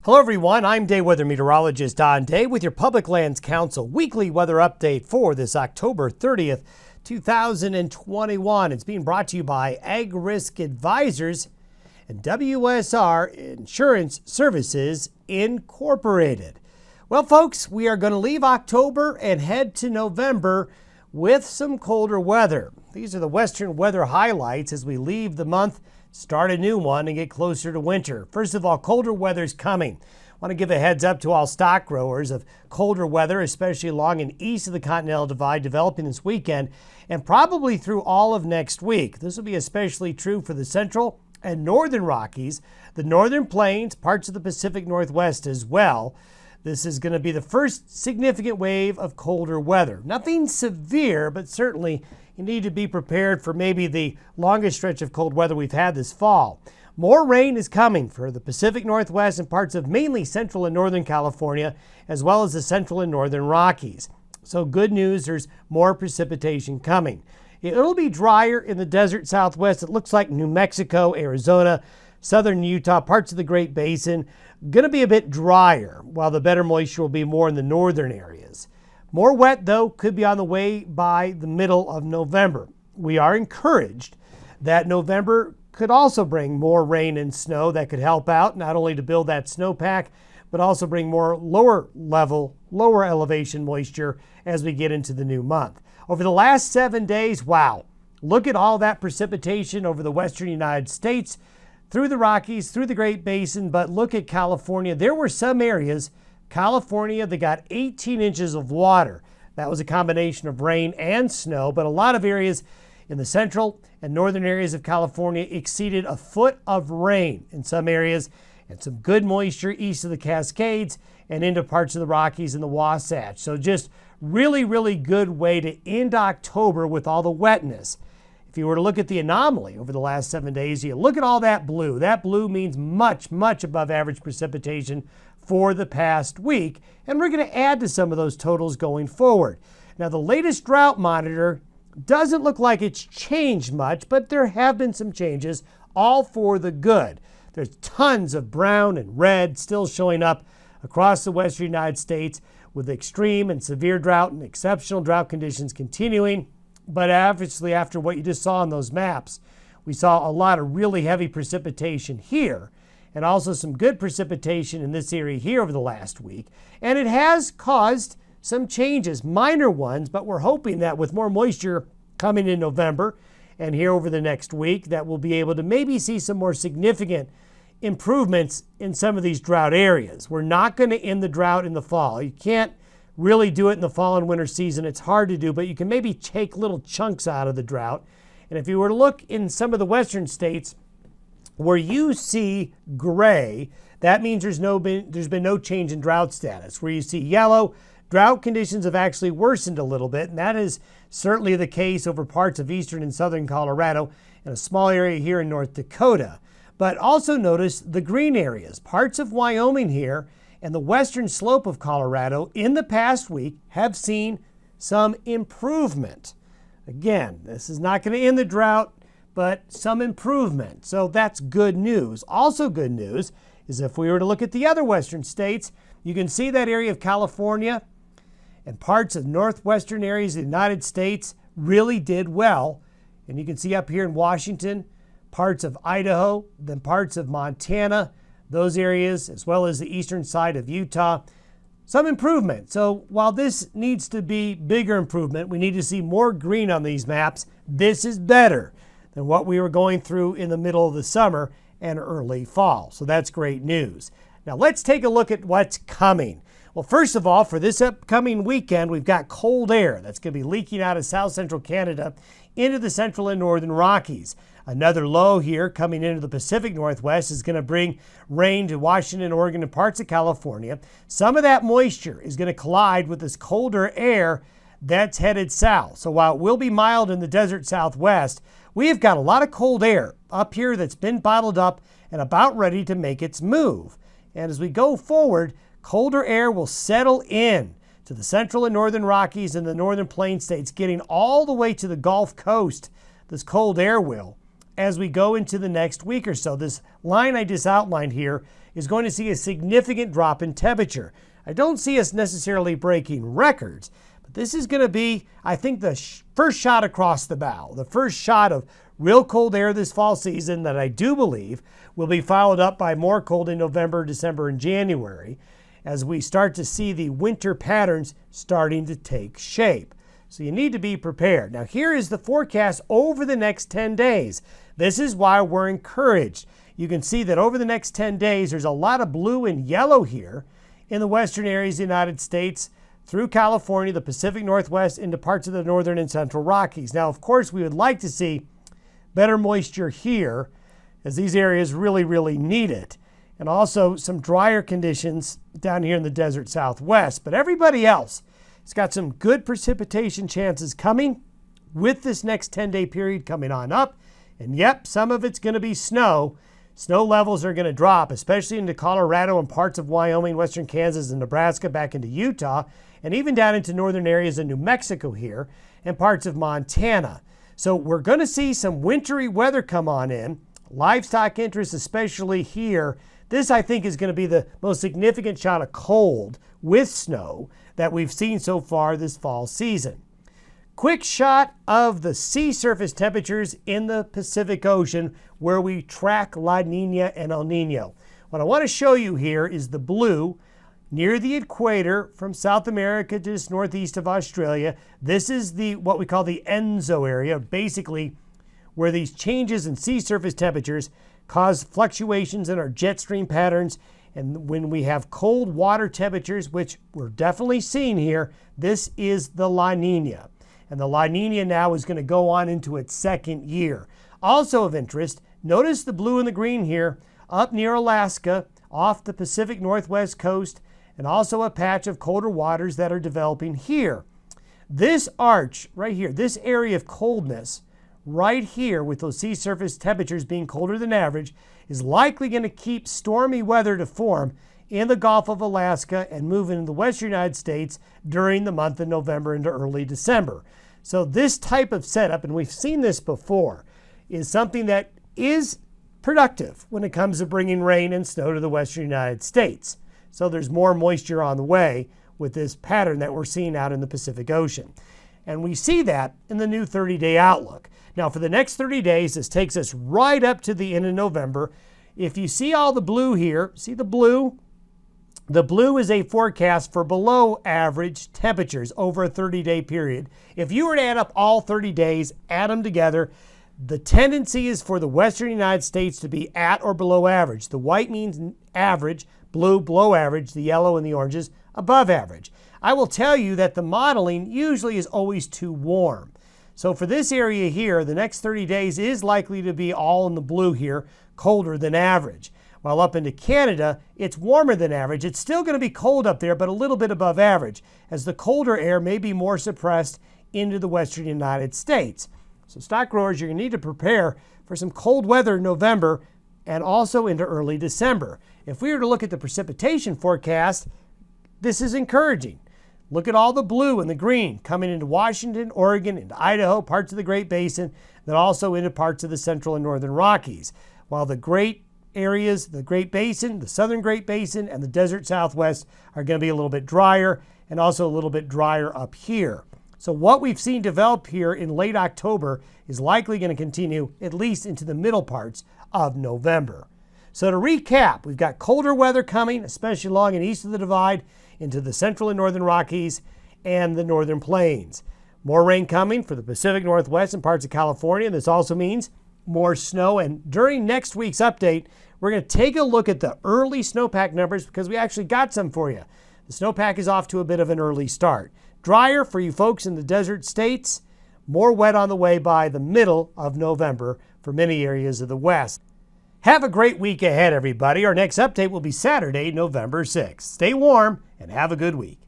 Hello everyone, I'm day weather meteorologist Don Day with your Public Lands Council weekly weather update for this October 30th, 2021. It's being brought to you by Ag Risk Advisors and WSR Insurance Services Incorporated. Well, folks, we are going to leave October and head to November with some colder weather. These are the Western weather highlights as we leave the month, start a new one, and get closer to winter. First of all, colder weather is coming. I want to give a heads up to all stock growers of colder weather, especially along and east of the Continental Divide, developing this weekend and probably through all of next week. This will be especially true for the central and northern Rockies, the northern plains, parts of the Pacific Northwest as well. This is going to be the first significant wave of colder weather. Nothing severe, but certainly you need to be prepared for maybe the longest stretch of cold weather we've had this fall. More rain is coming for the Pacific Northwest and parts of mainly central and northern California, as well as the central and northern Rockies. So good news, there's more precipitation coming. It'll be drier in the desert Southwest. It looks like New Mexico, Arizona, southern Utah, parts of the Great Basin. Going to be a bit drier, while the better moisture will be more in the northern areas. More wet, though, could be on the way by the middle of November. We are encouraged that November could also bring more rain and snow that could help out, not only to build that snowpack, but also bring more lower elevation moisture as we get into the new month. Over the last 7 days, wow, look at all that precipitation over the western United States, through the Rockies, through the Great Basin, but look at California. There were some areas, California, that got 18 inches of water. That was a combination of rain and snow, but a lot of areas in the central and northern areas of California exceeded a foot of rain in some areas, and some good moisture east of the Cascades and into parts of the Rockies and the Wasatch. So just really, really good way to end October with all the wetness. If you were to look at the anomaly over the last 7 days, you look at all that blue. That blue means much, much above average precipitation for the past week, and we're going to add to some of those totals going forward. Now, the latest drought monitor doesn't look like it's changed much, but there have been some changes, all for the good. There's tons of brown and red still showing up across the western United States, with extreme and severe drought and exceptional drought conditions continuing. But obviously, after what you just saw on those maps, we saw a lot of really heavy precipitation here, and also some good precipitation in this area here over the last week. And it has caused some changes, minor ones, but we're hoping that with more moisture coming in November and here over the next week, that we'll be able to maybe see some more significant improvements in some of these drought areas. We're not going to end the drought in the fall. You can't really do it in the fall and winter season. It's hard to do, but you can maybe take little chunks out of the drought. And if you were to look in some of the western states where you see gray, that means there's been no change in drought status. Where you see yellow, drought conditions have actually worsened a little bit, and that is certainly the case over parts of eastern and southern Colorado and a small area here in North Dakota. But also notice the green areas, parts of Wyoming here and the western slope of Colorado in the past week have seen some improvement. Again, this is not going to end the drought, but some improvement. So that's good news. Also good news is if we were to look at the other western states, you can see that area of California and parts of northwestern areas of the United States really did well. And you can see up here in Washington, parts of Idaho, then parts of Montana, those areas, as well as the eastern side of Utah, some improvement. So while this needs to be bigger improvement, we need to see more green on these maps. This is better than what we were going through in the middle of the summer and early fall. So that's great news. Now let's take a look at what's coming. Well, first of all, for this upcoming weekend, we've got cold air that's going to be leaking out of south central Canada into the central and northern Rockies. Another low here coming into the Pacific Northwest is going to bring rain to Washington, Oregon, and parts of California. Some of that moisture is going to collide with this colder air that's headed south. So while it will be mild in the desert Southwest, we've got a lot of cold air up here that's been bottled up and about ready to make its move. And as we go forward, colder air will settle in to the central and northern Rockies and the northern plain states, getting all the way to the Gulf Coast. This cold air will, as we go into the next week or so. This line I just outlined here is going to see a significant drop in temperature. I don't see us necessarily breaking records, but this is going to be, I think, the first shot across the bow, the first shot of real cold air this fall season that I do believe will be followed up by more cold in November, December, and January as we start to see the winter patterns starting to take shape. So you need to be prepared. Now here is the forecast over the next 10 days. This is why we're encouraged. You can see that over the next 10 days, there's a lot of blue and yellow here in the western areas of the United States, through California, the Pacific Northwest, into parts of the northern and central Rockies. Now, of course, we would like to see better moisture here, as these areas really need it, and also some drier conditions down here in the desert Southwest. But everybody else has got some good precipitation chances coming with this next 10-day period coming on up. And yep, some of it's going to be snow. Snow levels are going to drop, especially into Colorado and parts of Wyoming, western Kansas, and Nebraska, back into Utah, and even down into northern areas of New Mexico here and parts of Montana. So we're going to see some wintry weather come on in. Livestock interest, especially here. This, I think, is going to be the most significant shot of cold with snow that we've seen so far this fall season. Quick shot of the sea surface temperatures in the Pacific Ocean where we track La Nina and El Nino. What I want to show you here is the blue near the equator from South America to just northeast of Australia. This is what we call the Enzo area, basically where these changes in sea surface temperatures cause fluctuations in our jet stream patterns. And when we have cold water temperatures, which we're definitely seeing here, this is the La Nina. And the La Nina now is going to go on into its second year. Also of interest, notice the blue and the green here up near Alaska, off the Pacific Northwest coast, and also a patch of colder waters that are developing here. This arch right here, this area of coldness right here with those sea surface temperatures being colder than average is likely going to keep stormy weather to form in the Gulf of Alaska and move into the western United States during the month of November into early December. So this type of setup, and we've seen this before, is something that is productive when it comes to bringing rain and snow to the western United States. So there's more moisture on the way with this pattern that we're seeing out in the Pacific Ocean. And we see that in the new 30-day outlook. Now for the next 30 days, this takes us right up to the end of November. If you see all the blue here, see the blue? The blue is a forecast for below average temperatures over a 30-day period. If you were to add up all 30 days, add them together, the tendency is for the western United States to be at or below average. The white means average, blue below average, the yellow and the oranges above average. I will tell you that the modeling usually is always too warm. So for this area here, the next 30 days is likely to be all in the blue here, colder than average. While up into Canada, it's warmer than average. It's still going to be cold up there, but a little bit above average, as the colder air may be more suppressed into the western United States. So stock growers, you're going to need to prepare for some cold weather in November and also into early December. If we were to look at the precipitation forecast, this is encouraging. Look at all the blue and the green coming into Washington, Oregon, into Idaho, parts of the Great Basin, then also into parts of the central and northern Rockies. While the great areas, the Great Basin, the southern Great Basin, and the desert Southwest are going to be a little bit drier, and also a little bit drier up here. So what we've seen develop here in late October is likely going to continue at least into the middle parts of November. So to recap, we've got colder weather coming, especially along and east of the divide, into the central and northern Rockies and the northern plains. More rain coming for the Pacific Northwest and parts of California. This also means more snow. And during next week's update, we're going to take a look at the early snowpack numbers because we actually got some for you. The snowpack is off to a bit of an early start. Drier for you folks in the desert states. More wet on the way by the middle of November for many areas of the West. Have a great week ahead, everybody. Our next update will be Saturday, November 6th. Stay warm and have a good week.